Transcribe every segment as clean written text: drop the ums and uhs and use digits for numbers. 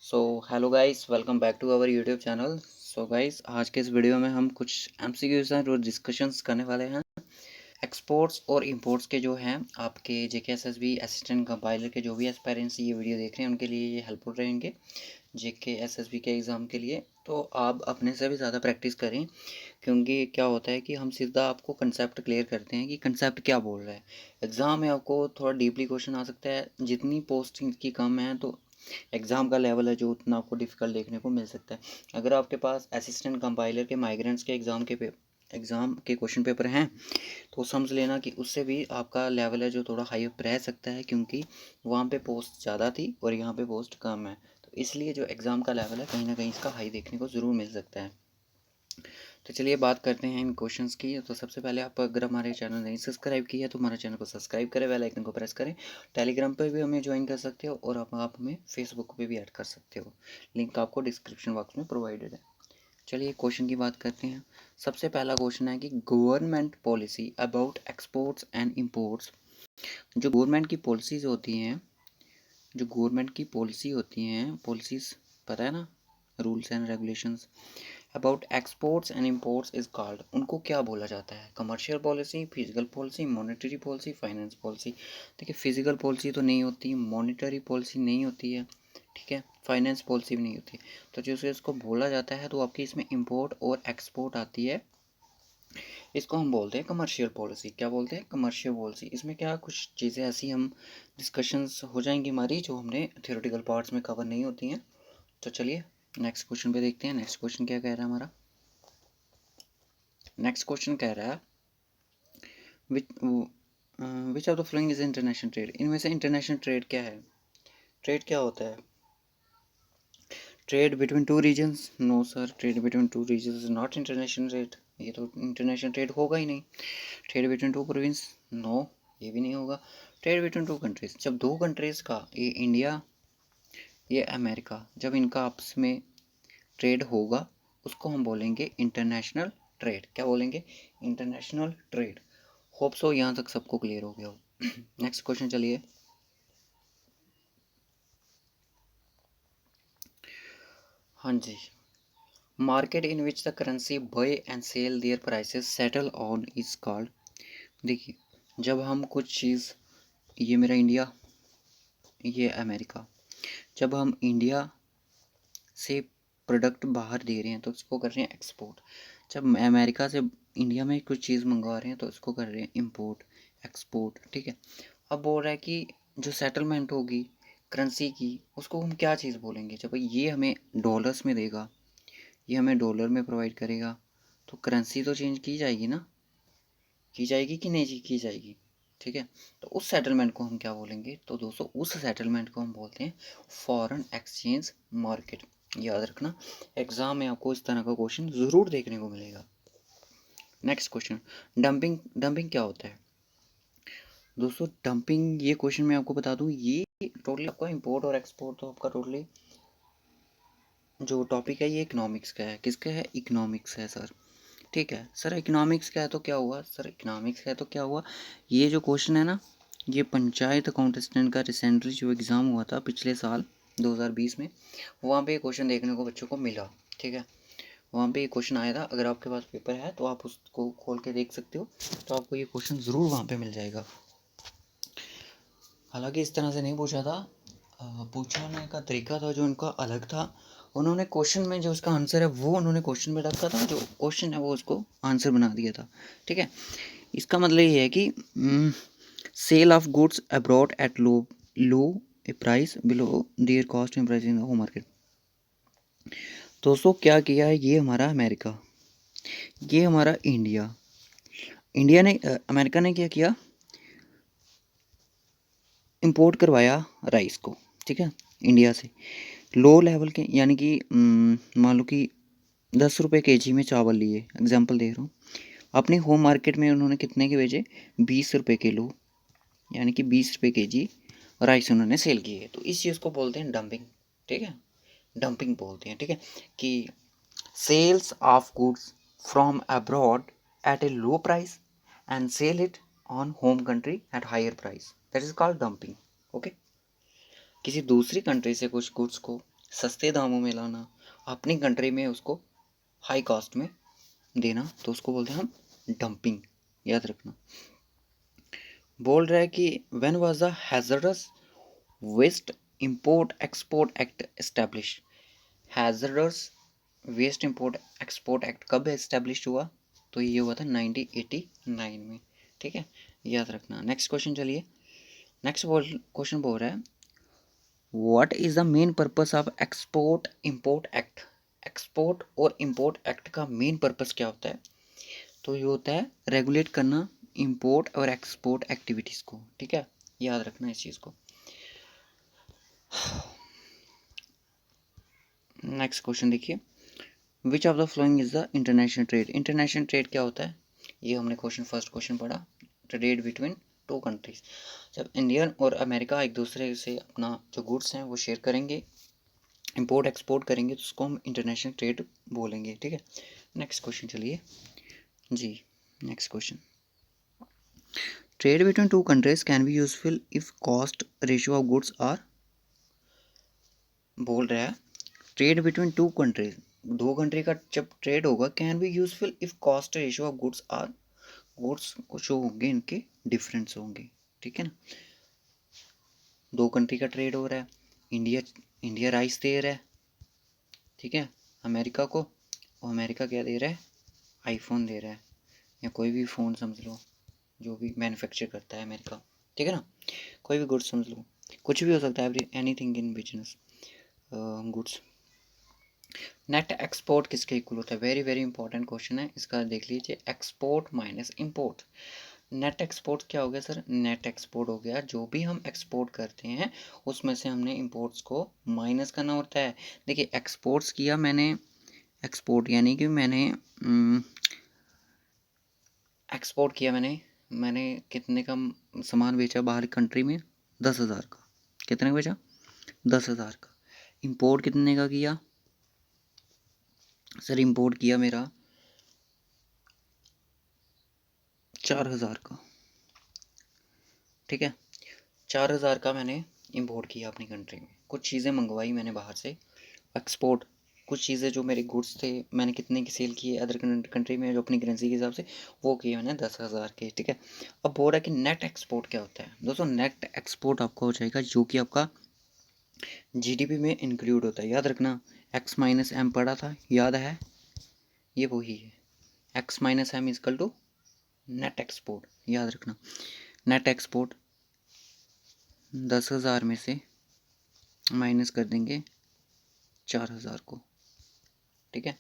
So hello guys, welcome back to our YouTube channel. So guys, आज के इस video में हम कुछ एमसीक्यूज हैं जो डिस्कशंस करने वाले हैं। एक्सपोर्ट्स और इंपोर्ट्स के जो हैं आपके जेकेएसएसबी असिस्टेंट कंपाइलर के जो भी एस्पायरेंट्स ये वीडियो देख रहे हैं उनके लिए ये हेल्पफुल रहेंगे जेकेएसएसबी के एग्ज़ाम के लिए। तो आप अपने से भी ज़्यादा प्रैक्टिस करें, क्योंकि क्या होता है कि हम सीधा आपको कंसेप्ट क्लियर करते हैं कि कंसेप्ट क्या बोल रहा है। एग्ज़ाम में आपको थोड़ा डीपली क्वेश्चन आ सकता है, जितनी पोस्टिंग की कम है तो एग्ज़ाम का लेवल है जो उतना आपको डिफ़िकल्ट देखने को मिल सकता है। अगर आपके पास असिस्टेंट कंपाइलर के माइग्रेंट्स के एग्ज़ाम के क्वेश्चन पेपर हैं तो समझ लेना कि उससे भी आपका लेवल है जो थोड़ा हाई अप रह सकता है, क्योंकि वहाँ पे पोस्ट ज़्यादा थी और यहाँ पे पोस्ट कम है। तो इसलिए जो एग्ज़ाम का लेवल है कहीं ना कहीं इसका हाई देखने को ज़रूर मिल सकता है। तो चलिए बात करते हैं इन क्वेश्चंस की। तो सबसे पहले आप अगर हमारे चैनल नहीं सब्सक्राइब किया तो हमारे चैनल को सब्सक्राइब करें, बेल आइकन को प्रेस करें। टेलीग्राम पर भी हमें ज्वाइन कर सकते हो और आप हमें फेसबुक पे भी ऐड कर सकते हो। लिंक आपको डिस्क्रिप्शन बॉक्स में प्रोवाइडेड है। चलिए क्वेश्चन की बात करते हैं। सबसे पहला क्वेश्चन है कि government policy about exports and imports. जो गवर्नमेंट की पॉलिसीज़ होती हैं, जो गवर्नमेंट की पॉलिसी होती हैं, पॉलिसीज़ पता है ना, rules and regulations about exports and imports is called, उनको क्या बोला जाता है? Commercial policy, physical policy, monetary policy, finance policy. देखिए, फिजिकल पॉलिसी तो नहीं होती, मॉनेटरी पॉलिसी नहीं होती है, ठीक है, फाइनेंस पॉलिसी भी नहीं होती। तो जो इसको बोला जाता है तो आपकी इसमें इम्पोर्ट और एक्सपोर्ट आती है। इसको हम बोलते हैं कमर्शियल पॉलिसी। क्या बोलते हैं? Commercial policy. इसमें क्या कुछ चीज़ें ऐसी हम डिस्कशंस हो जाएंगी हमारी जो हमने थियोरेटिकल पार्ट्स में कवर नहीं होती हैं। तो चलिए नेक्स्ट क्वेश्चन पे देखते हैं। नेक्स्ट क्वेश्चन क्या कह रहा है हमारा? नेक्स्ट क्वेश्चन कह रहा है which of the following is international trade. इनमें से इंटरनेशनल ट्रेड क्या है? ट्रेड क्या होता है? Trade between two regions? No sir, trade between two regions is not international trade. ये तो इंटरनेशनल ट्रेड होगा ही नहीं। Trade between two province? No, ये भी नहीं होगा। ट्रेड बिटवीन टू कंट्रीज, जब दो कंट्रीज़ का, ये इंडिया ये अमेरिका, जब इनका आपस में ट्रेड होगा उसको हम बोलेंगे इंटरनेशनल ट्रेड। क्या बोलेंगे? International trade. होप सो यहाँ तक सबको क्लियर हो गया हो। नेक्स्ट क्वेश्चन चलिए। हाँ जी। Market in which the currency buy and sell their prices settle on is called. देखिए, जब हम कुछ चीज़, ये मेरा इंडिया, ये अमेरिका, जब हम इंडिया से प्रोडक्ट बाहर दे रहे हैं तो इसको कर रहे हैं एक्सपोर्ट। जब अमेरिका से इंडिया में कुछ चीज़ मंगवा रहे हैं तो इसको कर रहे हैं इंपोर्ट, एक्सपोर्ट, ठीक है। अब बोल रहा है कि जो सेटलमेंट होगी करेंसी की उसको हम क्या चीज़ बोलेंगे? जब ये हमें डॉलर्स में देगा, ये हमें डॉलर में प्रोवाइड करेगा, तो करेंसी तो चेंज की जाएगी ना, की जाएगी कि नहीं की जाएगी, ठीक है। तो उस सेटलमेंट को हम क्या बोलेंगे? तो दोस्तों उस सेटलमेंट को हम बोलते हैं फॉरेन एक्सचेंज मार्केट। याद रखना, एग्जाम में आपको इस तरह का क्वेश्चन ज़रूर देखने को मिलेगा। Next question, dumping. डंपिंग क्या होता है दोस्तों? डंपिंग, ये क्वेश्चन मैं आपको बता दूं, ये टोटली आपका इंपोर्ट और एक्सपोर्ट तो आपका टोटली जो टॉपिक है ये इकोनॉमिक्स का है। किसका है? इकोनॉमिक्स है सर, ठीक है। सर इकोनॉमिक्स का है तो क्या हुआ? सर इकोनॉमिक्स का है तो क्या हुआ? ये जो क्वेश्चन है ना, ये पंचायत अकाउंटेंट का रिसेंटली जो एग्ज़ाम हुआ था पिछले साल 2020 में, वहाँ पे ये क्वेश्चन देखने को बच्चों को मिला, ठीक है। वहाँ पे ये क्वेश्चन आया था। अगर आपके पास पेपर है तो आप उसको खोल के देख सकते हो, तो आपको ये क्वेश्चन ज़रूर वहाँ पे मिल जाएगा। हालांकि इस तरह से नहीं पूछा था, पूछने का तरीका था जो उनका अलग था। उन्होंने क्वेश्चन में जो उसका आंसर है वो उन्होंने क्वेश्चन में रखा था, जो क्वेश्चन है वो उसको आंसर बना दिया था, ठीक है। इसका मतलब ये है कि sale of goods abroad at low low a price below their cost in price in the home market. दोस्तों क्या किया है ये हमारा अमेरिका, ये हमारा इंडिया। इंडिया ने अमेरिका ने क्या किया? इंपोर्ट करवाया राइस को, ठीक है, इंडिया से लो लेवल के, यानी कि मान लो कि 10 रुपये kg में चावल लिए, एग्जांपल दे रहा हूँ। अपने होम मार्केट में उन्होंने कितने के भेजे? 20 रुपये किलो, यानी कि 20 रुपये kg राइस उन्होंने सेल किए। तो इस चीज़ को बोलते हैं डंपिंग, ठीक है, डंपिंग बोलते हैं, ठीक है। कि sales of goods from abroad at a low price and sell it on home country at higher price, that is called dumping. Okay, किसी दूसरी कंट्री से कुछ गुड्स को सस्ते दामों में लाना, अपनी कंट्री में उसको हाई कॉस्ट में देना, तो उसको बोलते हैं हम डंपिंग। याद रखना। बोल रहा है कि when was the hazardous waste import export act establish. Hazardous waste import export act कब एस्टैब्लिश हुआ? तो ये हुआ था 1989 में। ठीक है, याद रखना। नेक्स्ट क्वेश्चन चलिए। नेक्स्ट क्वेश्चन बोल रहा है what is the main purpose of export import act. Export और इंपोर्ट एक्ट का मेन पर्पस क्या होता है? तो ये होता है रेगुलेट करना इंपोर्ट और एक्सपोर्ट एक्टिविटीज़ को। ठीक है, याद रखना इस चीज़ को। नेक्स्ट क्वेश्चन देखिए, which of the following is the international trade. International trade क्या होता है? ये हमने फर्स्ट क्वेश्चन पढ़ा, ट्रेड बिटवीन टू कंट्रीज। जब इंडियन और अमेरिका एक दूसरे से अपना जो गुड्स हैं वो शेयर करेंगे, इंपोर्ट एक्सपोर्ट करेंगे, तो उसको हम इंटरनेशनल ट्रेड बोलेंगे। ठीक है, नेक्स्ट क्वेश्चन चलिए जी। Next question, trade between two countries can be useful if cost ratio of goods are. बोल रहा है ट्रेड बिटवीन टू कंट्रीज, दो कंट्री का जब ट्रेड होगा, can be useful if cost ratio of goods are, goods कुछ होंगे इनके डिफरेंस होंगे। ठीक है ना, दो कंट्री का ट्रेड हो रहा है, इंडिया राइस दे रहा है, ठीक है, अमेरिका को, और अमेरिका क्या दे रहा है? आईफोन दे रहा है, या कोई भी फ़ोन समझ लो जो भी मैन्युफैक्चर करता है अमेरिका। ठीक है ना, कोई भी गुड्स समझ लो, कुछ भी हो सकता है, anything in business goods. Net export किसके इक्वल होता है? वेरी वेरी इंपॉर्टेंट क्वेश्चन है, इसका देख लीजिए। Export minus import. Net export क्या हो गया सर? नेट एक्सपोर्ट हो गया जो भी हम एक्सपोर्ट करते हैं उसमें से हमने इंपोर्ट्स को माइनस करना होता है। देखिए एक्सपोर्ट्स किया मैंने, एक्सपोर्ट यानी कि मैंने एक्सपोर्ट किया मैंने कितने का सामान बेचा बाहर कंट्री में? 10,000 का। कितने का बेचा? 10,000 का। इंपोर्ट कितने का किया सर? इंपोर्ट किया मेरा 4,000 का। ठीक है, 4,000 का मैंने इंपोर्ट किया अपनी कंट्री में, कुछ चीज़ें मंगवाई मैंने बाहर से। एक्सपोर्ट, कुछ चीज़ें जो मेरे गुड्स थे मैंने कितने की सेल किए अदर कंट्री में, जो अपनी करेंसी के हिसाब से वो किए मैंने 10,000 के। ठीक है, अब बोल रहा है कि नेट एक्सपोर्ट क्या होता है? दोस्तों नेट एक्सपोर्ट आपका हो जाएगा जो कि आपका जीडीपी में इंक्लूड होता है। याद रखना, एक्स माइनस एम पढ़ा था, याद है? ये वही है, X minus M equal to net export. याद रखना, नेट एक्सपोर्ट 10,000 में से माइनस कर देंगे 4,000 को। ठीक है,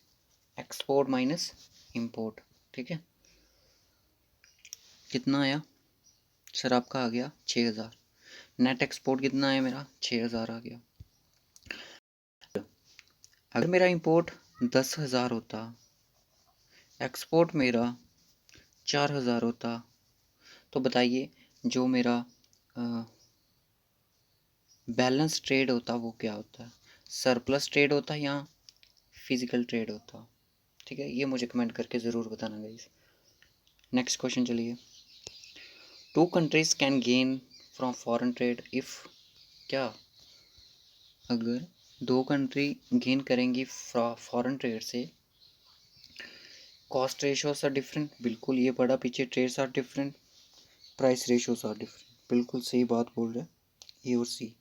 एक्सपोर्ट माइनस इंपोर्ट। ठीक है, कितना आया सर? आपका आ गया 6,000। नेट एक्सपोर्ट कितना आया मेरा? 6,000 आ गया। अगर मेरा इंपोर्ट 10,000 होता, एक्सपोर्ट मेरा 4,000 होता, तो बताइए जो मेरा बैलेंस ट्रेड होता वो क्या होता? सरप्लस ट्रेड होता या फिजिकल ट्रेड होता? ठीक है, ये मुझे कमेंट करके ज़रूर बताना गाइस। नेक्स्ट क्वेश्चन चलिए, two countries can gain from foreign trade if. क्या? अगर दो कंट्री गेन करेंगी फॉरेन ट्रेड से, कॉस्ट रेशियोस आर डिफरेंट। बिल्कुल ये पढ़ा पीछे, trades are different, price ratios are different. बिल्कुल सही बात बोल रहे हैं। ए और सी,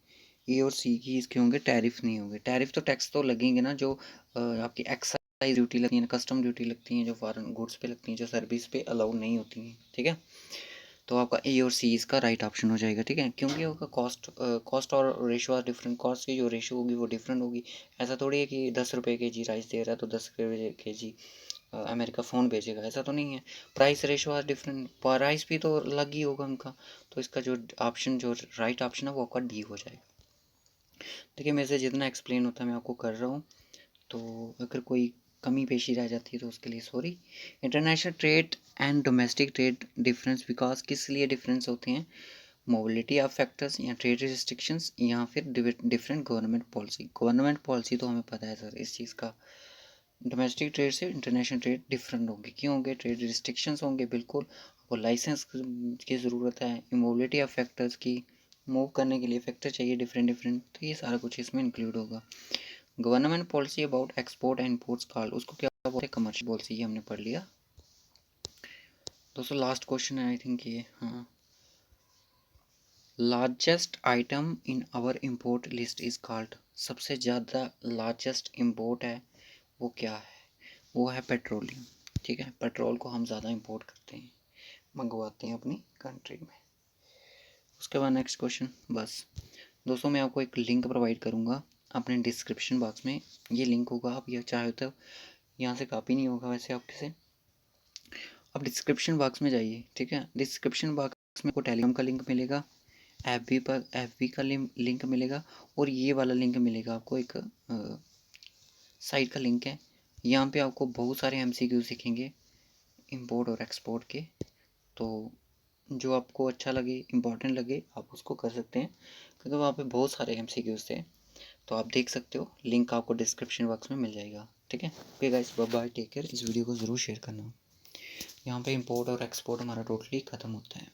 ए और सी की इसके होंगे, टैरिफ नहीं होंगे। टैरिफ तो टैक्स तो लगेंगे ना, जो आपकी एक्साइज ड्यूटी लगती है, कस्टम ड्यूटी लगती है, जो फॉरेन गुड्स पे लगती हैं, जो सर्विस पे अलाउड नहीं होती हैं। ठीक है, तो आपका ए और सी इसका राइट ऑप्शन हो जाएगा। ठीक है, क्योंकि उसका कॉस्ट और रेशो आर डिफरेंट, कॉस्ट की जो रेशो होगी वो डिफरेंट होगी। ऐसा थोड़ी है कि 10 रुपये के जी राइस दे रहा है तो 10 रुपये के जी अमेरिका फ़ोन भेजेगा, ऐसा तो नहीं है। Price ratio are different, price भी तो अलग ही होगा उनका। तो इसका जो ऑप्शन, जो राइट ऑप्शन है वो आपका डी हो जाएगा। देखिए मेरे से जितना एक्सप्लेन होता है मैं आपको कर रहा हूँ, तो अगर कोई कमी पेशी रह जाती है तो उसके लिए sorry. International trade and domestic trade difference because किस लिए डिफरेंस होते हैं? मोबिलिटी ऑफ फैक्टर्स या ट्रेड रिस्ट्रिक्शंस, या फिर different government policy. Government policy तो हमें पता है सर इस चीज़ का, डोमेस्टिक ट्रेड से इंटरनेशनल ट्रेड डिफरेंट होंगे। क्यों होंगे? ट्रेड रिस्ट्रिक्शंस होंगे, बिल्कुल आपको लाइसेंस की ज़रूरत है, मोबिलिटी ऑफ फैक्टर्स की, मूव करने के लिए फैक्टर चाहिए डिफरेंट डिफरेंट, तो ये सारा कुछ इसमें इंक्लूड होगा। Government policy about export and imports called, उसको क्या बोलते हैं, कमर्शियल पॉलिसी, ये हमने पढ़ लिया दोस्तों। लास्ट क्वेश्चन है आई थिंक ये, हाँ, largest item in our import list is called, सबसे ज़्यादा लार्जेस्ट इम्पोर्ट है वो क्या है, वो है पेट्रोलियम। ठीक है, पेट्रोल को हम ज़्यादा इम्पोर्ट करते हैं, मंगवाते हैं अपनी कंट्री में। उसके बाद नेक्स्ट क्वेश्चन, बस दोस्तों मैं आपको एक लिंक प्रोवाइड करूँगा अपने डिस्क्रिप्शन बॉक्स में, ये लिंक होगा, आप ये चाहे तो यहाँ से कॉपी नहीं होगा वैसे आपके से, आप डिस्क्रिप्शन बॉक्स में जाइए। ठीक है, डिस्क्रिप्शन बॉक्स में आपको टेलीग्राम का लिंक मिलेगा, एफबी का लिंक मिलेगा, और ये वाला लिंक मिलेगा आपको, एक साइट का लिंक है। यहाँ पे आपको बहुत सारे एमसीक्यू सीखेंगे इंपोर्ट और एक्सपोर्ट के, तो जो आपको अच्छा लगे, इम्पोर्टेंट लगे, आप उसको कर सकते हैं, क्योंकि वहाँ पे बहुत सारे एमसीक्यूज़ थे, तो आप देख सकते हो, लिंक आपको डिस्क्रिप्शन बॉक्स में मिल जाएगा। ठीक है, okay guys, bye bye, take care. इस वीडियो को ज़रूर शेयर करना। यहाँ पे इंपोर्ट और एक्सपोर्ट हमारा टोटली ख़त्म होता है।